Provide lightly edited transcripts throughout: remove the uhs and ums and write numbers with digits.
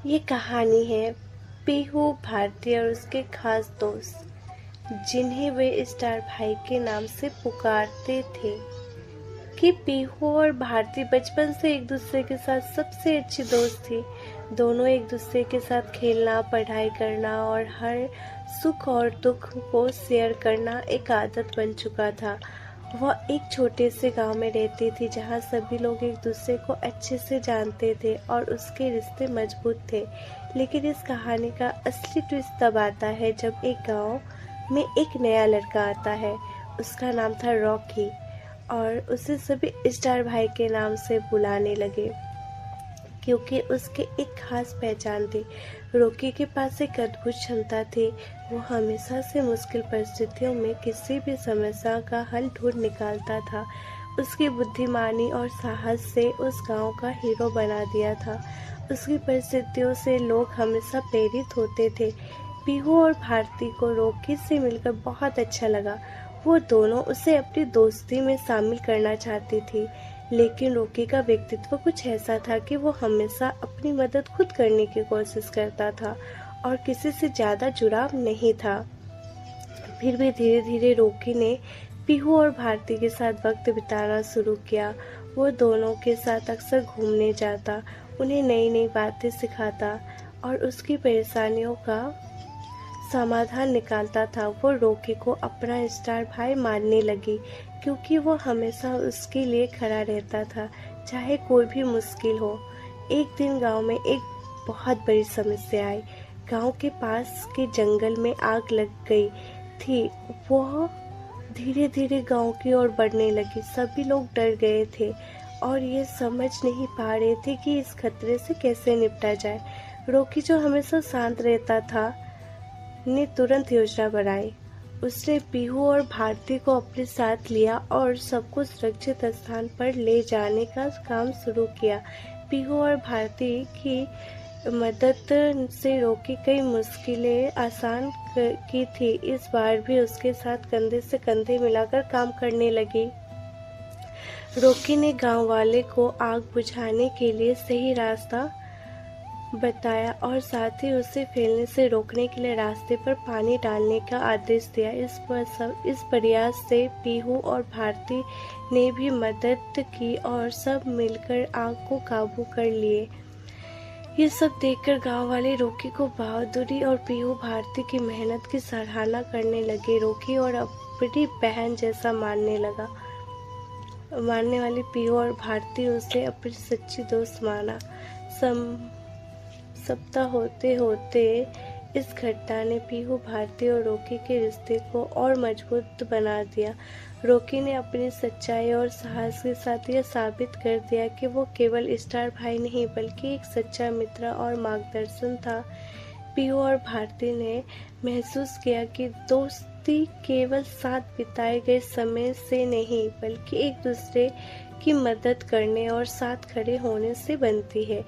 ये कहानी है पीहू भारती और उसके खास दोस्त, जिन्हें वे स्टार भाई के नाम से पुकारते थे। कि पीहू और भारती बचपन से एक दूसरे के साथ सबसे अच्छी दोस्त थी। दोनों एक दूसरे के साथ खेलना, पढ़ाई करना और हर सुख और दुख को शेयर करना एक आदत बन चुका था। वह एक छोटे से गांव में रहती थी जहां सभी लोग एक दूसरे को अच्छे से जानते थे और उसके रिश्ते मजबूत थे। लेकिन इस कहानी का असली ट्विस्ट तब आता है जब एक गांव में एक नया लड़का आता है। उसका नाम था रॉकी और उसे सभी स्टार भाई के नाम से बुलाने लगे क्योंकि उसके एक खास पहचान थी। रॉकी के पास एक अद्भुत क्षमता थी। वो हमेशा से मुश्किल परिस्थितियों में किसी भी समस्या का हल ढूंढ निकालता था। उसकी बुद्धिमानी और साहस से उस गांव का हीरो बना दिया था। उसकी परिस्थितियों से लोग हमेशा प्रेरित होते थे। पीहू और भारती को रॉकी से मिलकर बहुत अच्छा लगा। वो दोनों उसे अपनी दोस्ती में शामिल करना चाहती थी, लेकिन रॉकी का व्यक्तित्व कुछ ऐसा था कि वो हमेशा अपनी मदद खुद करने की कोशिश करता था और किसी से ज्यादा जुड़ाव नहीं था। फिर भी धीरे धीरे रॉकी ने पीहू और भारती के साथ वक्त बिताना शुरू किया। वो दोनों के साथ अक्सर घूमने जाता, उन्हें नई नई बातें सिखाता और उसकी परेशानियों का समाधान निकालता था। वो रॉकी को अपना स्टार भाई मानने लगी क्योंकि वो हमेशा उसके लिए खड़ा रहता था, चाहे कोई भी मुश्किल हो। एक दिन गांव में एक बहुत बड़ी समस्या आई। गांव के पास के जंगल में आग लग गई थी। वह धीरे धीरे गांव की ओर बढ़ने लगी। सभी लोग डर गए थे और ये समझ नहीं पा रहे थे कि इस खतरे से कैसे निपटा जाए। रॉकी, जो हमेशा शांत रहता था, ने तुरंत योजना बनाई। उसने पीहू और भारती को अपने साथ लिया और सबको सुरक्षित स्थान पर ले जाने का काम शुरू किया। पीहू और भारती की मदद से रॉकी कई मुश्किलें आसान की थी। इस बार भी उसके साथ कंधे से कंधे मिलाकर काम करने लगी। रॉकी ने गांव वाले को आग बुझाने के लिए सही रास्ता बताया और साथ ही उसे फैलने से रोकने के लिए रास्ते पर पानी डालने का आदेश दिया। इस प्रयास से पीहू और भारती ने भी मदद की और सब मिलकर आग को काबू कर लिए। ये सब देखकर गांव वाले रॉकी को बहादुरी और पीहू भारती की मेहनत की सराहना करने लगे। रॉकी और अपनी बहन जैसा मानने वाली पीहू और भारती उसे अपनी सच्ची दोस्त माना। सप्ताह होते होते इस घटना ने पीहू भारती और रॉकी के रिश्ते को और मजबूत बना दिया। रॉकी ने अपनी सच्चाई और साहस के साथ यह साबित कर दिया कि वो केवल स्टार भाई नहीं बल्कि एक सच्चा मित्र और मार्गदर्शन था। पीहू और भारती ने महसूस किया कि दोस्ती केवल साथ बिताए गए समय से नहीं बल्कि एक दूसरे की मदद करने और साथ खड़े होने से बनती है।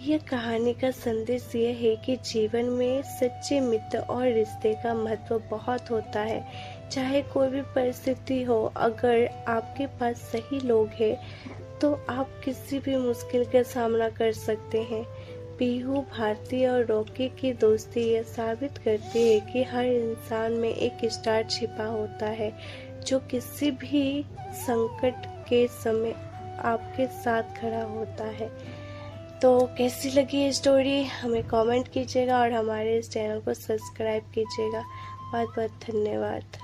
यह कहानी का संदेश यह है कि जीवन में सच्चे मित्र और रिश्ते का महत्व बहुत होता है। चाहे कोई भी परिस्थिति हो, अगर आपके पास सही लोग हैं तो आप किसी भी मुश्किल का सामना कर सकते हैं। पीहू भारती और रॉकी की दोस्ती यह साबित करती है कि हर इंसान में एक स्टार छिपा होता है जो किसी भी संकट के समय आपके साथ खड़ा होता है। तो कैसी लगी ये स्टोरी हमें कमेंट कीजिएगा और हमारे इस चैनल को सब्सक्राइब कीजिएगा। बहुत बहुत धन्यवाद।